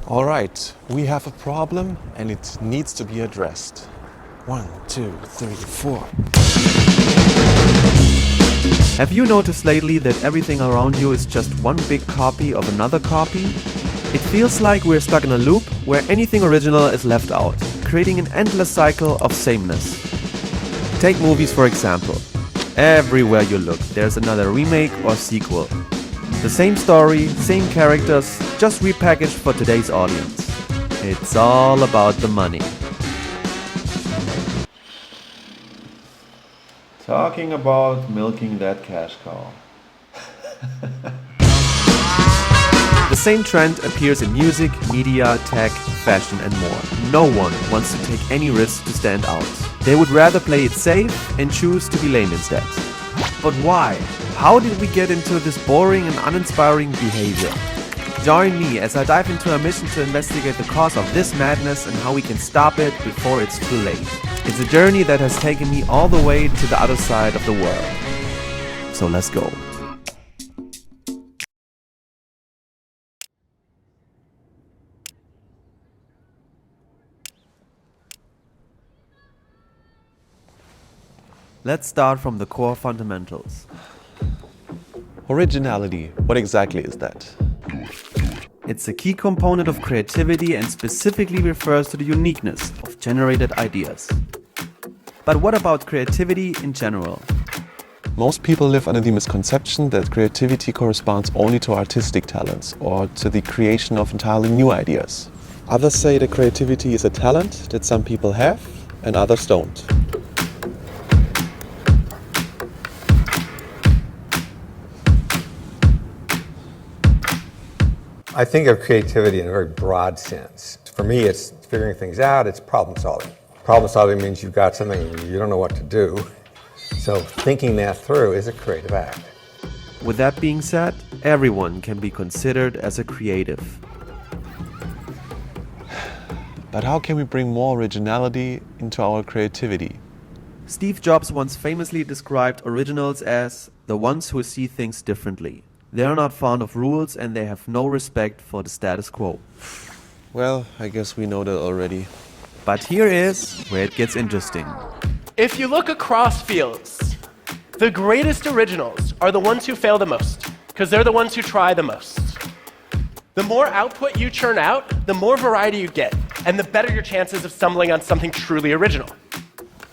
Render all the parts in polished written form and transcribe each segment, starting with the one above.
All right, we have a problem and it needs to be addressed. 1, 2, 3, 4. Have you noticed lately that everything around you is just one big copy of another copy? It feels like we're stuck in a loop where anything original is left out, creating an endless cycle of sameness. Take movies for example. Everywhere you look, there's another remake or sequel. The same story, same characters, just repackaged for today's audience. It's all about the money. Talking about milking that cash cow. The same trend appears in music, media, tech, fashion and more. No one wants to take any risk to stand out. They would rather play it safe and choose to be lame instead. But why? How did we get into this boring and uninspiring behavior? Join me as I dive into a mission to investigate the cause of this madness and how we can stop it before it's too late. It's a journey that has taken me all the way to the other side of the world. So let's go. Let's start from the core fundamentals. Originality, what exactly is that? It's a key component of creativity and specifically refers to the uniqueness of generated ideas. But what about creativity in general? Most people live under the misconception that creativity corresponds only to artistic talents or to the creation of entirely new ideas. Others say that creativity is a talent that some people have and others don't. I think of creativity in a very broad sense. For me, it's figuring things out, it's problem solving. Problem solving means you've got something and you don't know what to do. So thinking that through is a creative act. With that being said, everyone can be considered as a creative. But how can we bring more originality into our creativity? Steve Jobs once famously described originals as the ones who see things differently. They are not fond of rules and they have no respect for the status quo. Well, I guess we know that already. But here is where it gets interesting. If you look across fields, the greatest originals are the ones who fail the most, because they're the ones who try the most. The more output you churn out, the more variety you get, and the better your chances of stumbling on something truly original.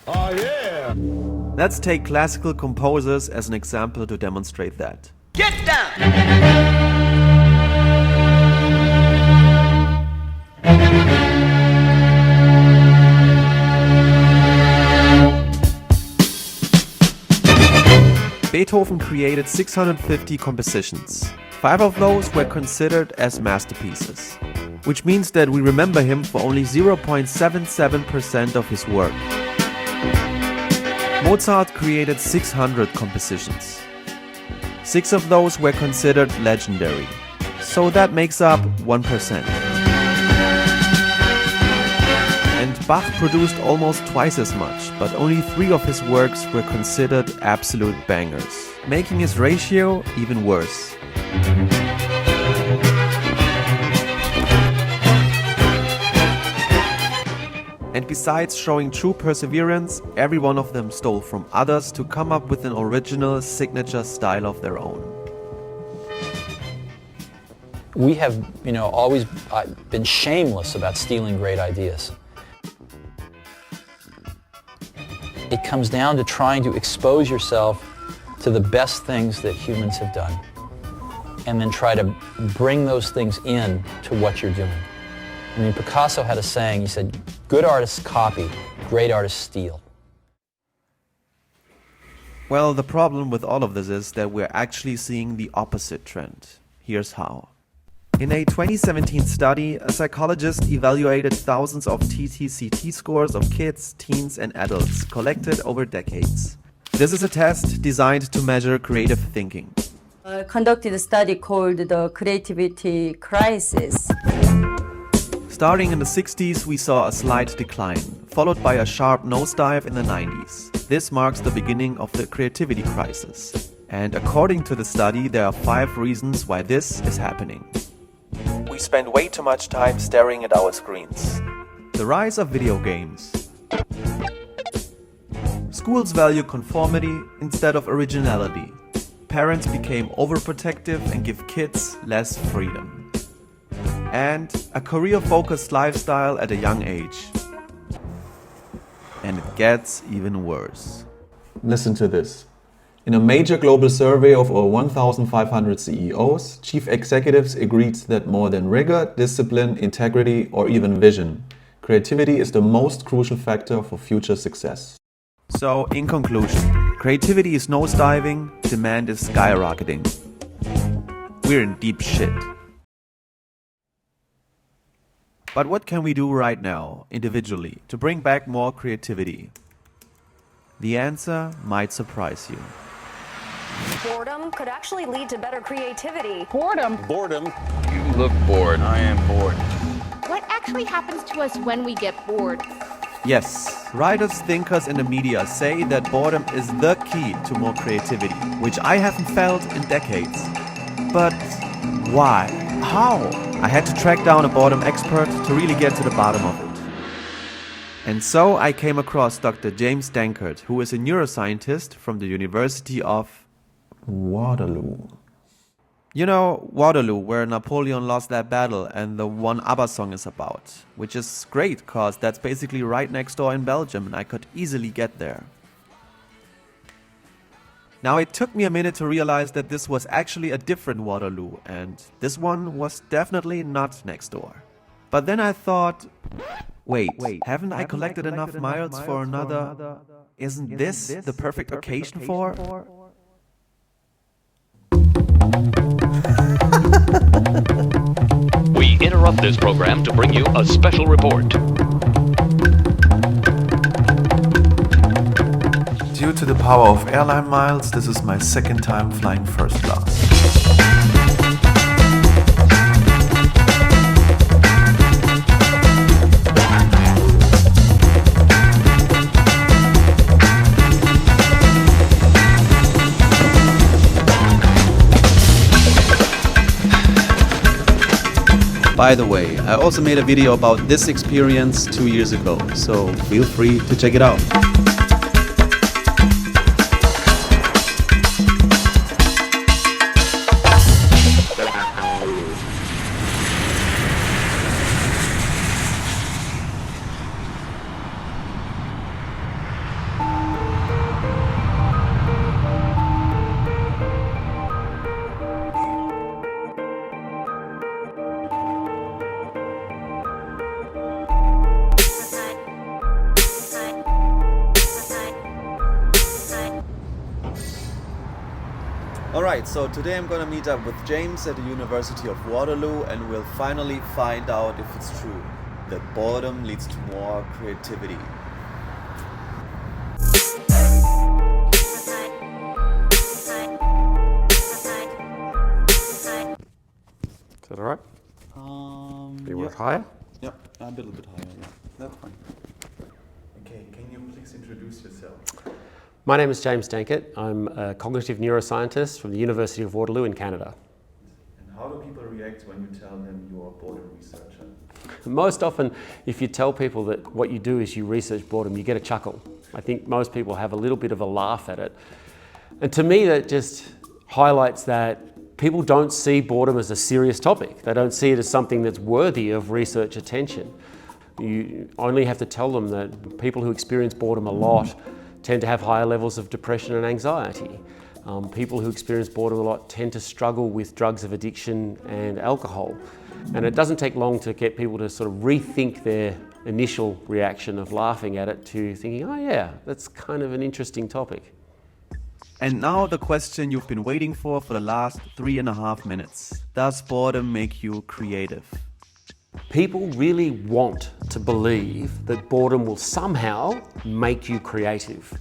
Oh yeah! Let's take classical composers as an example to demonstrate that. Get down! Beethoven created 650 compositions. 5 of those were considered as masterpieces, which means that we remember him for only 0.77% of his work. Mozart created 600 compositions. 6 of those were considered legendary, so that makes up 1%. And Bach produced almost twice as much, but only 3 of his works were considered absolute bangers, making his ratio even worse. And besides showing true perseverance, every one of them stole from others to come up with an original signature style of their own. We have, always been shameless about stealing great ideas. It comes down to trying to expose yourself to the best things that humans have done, and then try to bring those things in to what you're doing. I mean, Picasso had a saying, he said, good artists copy, great artists steal. Well, the problem with all of this is that we're actually seeing the opposite trend. Here's how. In a 2017 study, a psychologist evaluated thousands of TTCT scores of kids, teens, and adults collected over decades. This is a test designed to measure creative thinking. Conducted a study called the Creativity Crisis. Starting in the 60s, we saw a slight decline, followed by a sharp nosedive in the 90s. This marks the beginning of the creativity crisis. And according to the study, there are 5 reasons why this is happening. we spend way too much time staring at our screens. The rise of video games. Schools value conformity instead of originality. Parents became overprotective and give kids less freedom. And a career-focused lifestyle at a young age. And it gets even worse. Listen to this. In a major global survey of over 1,500 CEOs, chief executives agreed that more than rigor, discipline, integrity, or even vision, creativity is the most crucial factor for future success. So, in conclusion, creativity is nosediving, demand is skyrocketing. We're in deep shit. But what can we do right now, individually, to bring back more creativity? The answer might surprise you. Boredom could actually lead to better creativity. Boredom. You look bored. I am bored. What actually happens to us when we get bored? Yes, writers, thinkers and the media say that boredom is the key to more creativity, which I haven't felt in decades. But why? How? I had to track down a boredom expert to really get to the bottom of it. And so I came across Dr. James Dankert, who is a neuroscientist from the University of Waterloo. You know, Waterloo, where Napoleon lost that battle and the one ABBA song is about. Which is great, cause that's basically right next door in Belgium and I could easily get there. Now it took me a minute to realize that this was actually a different Waterloo and this one was definitely not next door. But then I thought, wait, haven't I collected enough miles for another? Isn't this the perfect occasion for? We interrupt this program to bring you a special report. Due to the power of airline miles, this is my second time flying first class. By the way, I also made a video about this experience 2 years ago, so feel free to check it out. Alright, so today I'm gonna meet up with James at the University of Waterloo and we'll finally find out if it's true that boredom leads to more creativity. Is that all right? You work higher? Yep, a little bit higher, yeah. That's fine. Okay, can you please introduce yourself? My name is James Dankert. I'm a cognitive neuroscientist from the University of Waterloo in Canada. And how do people react when you tell them you're a boredom researcher? Most often, if you tell people that what you do is you research boredom, you get a chuckle. I think most people have a little bit of a laugh at it. And to me, that just highlights that people don't see boredom as a serious topic. They don't see it as something that's worthy of research attention. You only have to tell them that people who experience boredom a lot tend to have higher levels of depression and anxiety. People who experience boredom a lot tend to struggle with drugs of addiction and alcohol. And it doesn't take long to get people to sort of rethink their initial reaction of laughing at it to thinking, oh yeah, that's kind of an interesting topic. And now the question you've been waiting for the last 3.5 minutes. Does boredom make you creative? People really want to believe that boredom will somehow make you creative.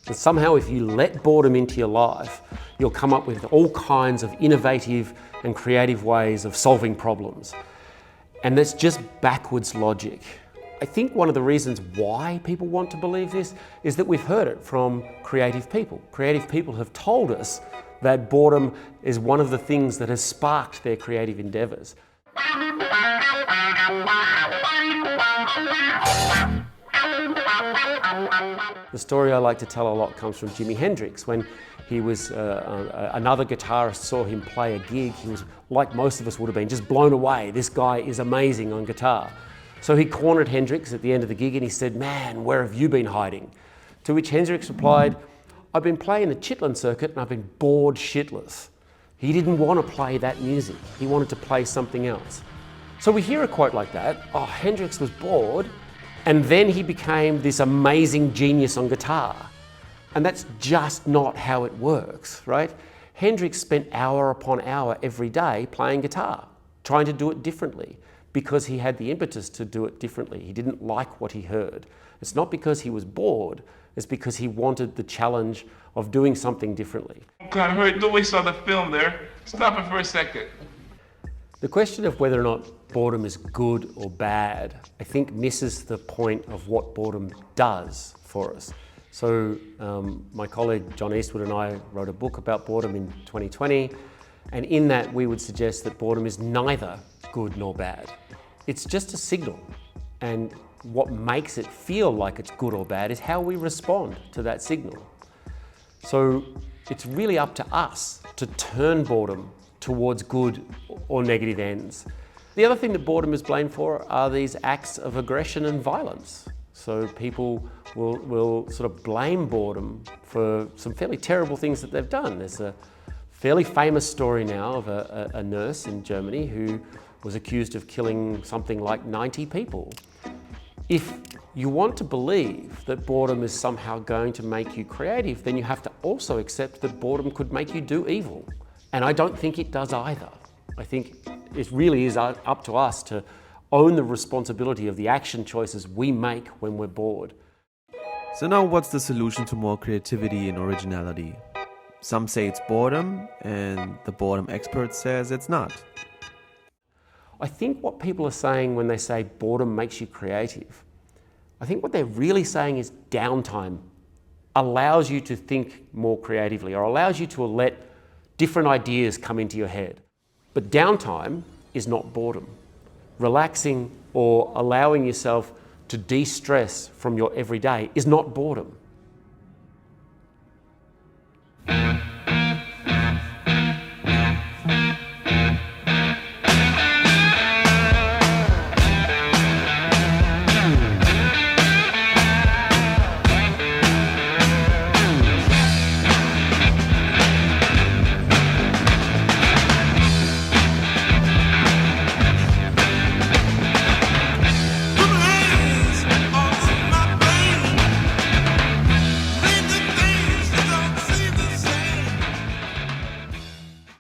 That somehow if you let boredom into your life, you'll come up with all kinds of innovative and creative ways of solving problems. And that's just backwards logic. I think one of the reasons why people want to believe this is that we've heard it from creative people. Creative people have told us that boredom is one of the things that has sparked their creative endeavours. The story I like to tell a lot comes from Jimi Hendrix. When he was, another guitarist saw him play a gig, he was, like most of us would have been, just blown away. This guy is amazing on guitar. So he cornered Hendrix at the end of the gig and he said, "Man, where have you been hiding?" To which Hendrix replied, "I've been playing the Chitlin circuit and I've been bored shitless." He didn't want to play that music. He wanted to play something else. So we hear a quote like that, oh, Hendrix was bored, and then he became this amazing genius on guitar. And that's just not how it works, right? Hendrix spent hour upon hour every day playing guitar, trying to do it differently, because he had the impetus to do it differently. He didn't like what he heard. It's not because he was bored, it's because he wanted the challenge of doing something differently. God, hurry, don't waste all the film there. Stop it for a second. The question of whether or not boredom is good or bad, I think misses the point of what boredom does for us. So my colleague John Eastwood and I wrote a book about boredom in 2020, and in that we would suggest that boredom is neither good nor bad. It's just a signal, and what makes it feel like it's good or bad is how we respond to that signal. So it's really up to us to turn boredom towards good or negative ends. The other thing that boredom is blamed for are these acts of aggression and violence. So people will sort of blame boredom for some fairly terrible things that they've done. There's a fairly famous story now of a nurse in Germany who was accused of killing something like 90 people. If you want to believe that boredom is somehow going to make you creative, then you have to also accept that boredom could make you do evil. And I don't think it does either. I think it really is up to us to own the responsibility of the action choices we make when we're bored. So now what's the solution to more creativity and originality? Some say it's boredom, and the boredom expert says it's not. I think what people are saying when they say boredom makes you creative, I think what they're really saying is downtime allows you to think more creatively, or allows you to let different ideas come into your head. But downtime is not boredom. Relaxing or allowing yourself to de-stress from your everyday is not boredom.